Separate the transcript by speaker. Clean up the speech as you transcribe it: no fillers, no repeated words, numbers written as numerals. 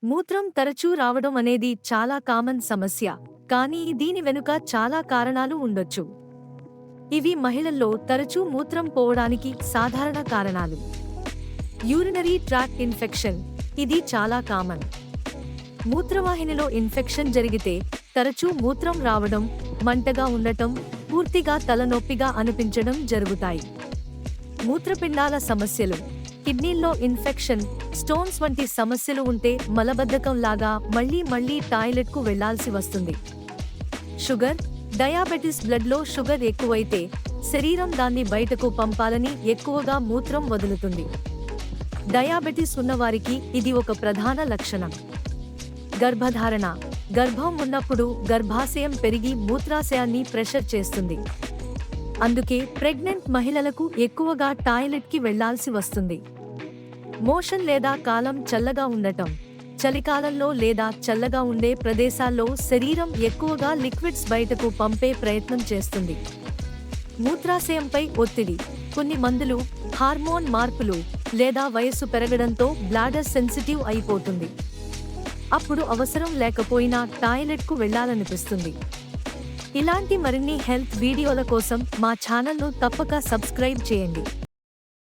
Speaker 1: మూత్రం తరచూ రావడం అనేది చాలా కామన్ సమస్య, కానీ దీని వెనుక చాలా కారణాలు ఉండొచ్చు. ఇవి మహిళల్లో తరచూ మూత్రం పోవడానికి సాధారణ కారణాలు. యూరినరీ ట్రాక్ట్ ఇన్ఫెక్షన్, ఇది చాలా కామన్. మూత్రవాహినిలో ఇన్ఫెక్షన్ జరిగితే తరచూ మూత్రం రావడం, మంటగా ఉండటం, పూర్తిగా తలనొప్పిగా అనిపించడం జరుగుతాయి. మూత్రపిండాల సమస్యలు, కిడ్నీల్లో ఇన్ఫెక్షన్, స్టోన్స్ వంటి సమస్యలు ఉంటే మలబద్ధకం లాగా మళ్లీ టాయిలెట్కు వెళ్లాల్సి వస్తుంది. షుగర్, డయాబెటిస్, బ్లడ్లో షుగర్ ఎక్కువైతే శరీరం దాన్ని బయటకు పంపాలని ఎక్కువగా మూత్రం వదులుతుంది. డయాబెటిస్ ఉన్నవారికి ఇది ఒక ప్రధాన లక్షణం. గర్భధారణ, గర్భం ఉన్నప్పుడు గర్భాశయం పెరిగి మూత్రాశయాన్ని ప్రెషర్ చేస్తుంది. అందుకే ప్రెగ్నెంట్ మహిళలకు ఎక్కువగా టాయిలెట్కి వెళ్లాల్సి వస్తుంది. మోషన్ లేదా కాలం చల్లగా ఉండటం, చలికాలంలో లేదా చల్లగా ఉండే ప్రదేశాల్లో శరీరం ఎక్కువగా లిక్విడ్స్ బయటకు పంపే ప్రయత్నం చేస్తుంది. మూత్రాశయంపై ఒత్తిడి, కొన్ని మందులు, హార్మోన్ మార్పులు లేదా వయస్సు పెరగడంతో బ్లాడర్ సెన్సిటివ్ అయిపోతుంది. అప్పుడు అవసరం లేకపోయినా టాయిలెట్కు వెళ్లాలనిపిస్తుంది. ఇలాంటి మరిన్ని హెల్త్ వీడియోల కోసం మా ఛానల్ను తప్పక సబ్స్క్రైబ్ చేయండి.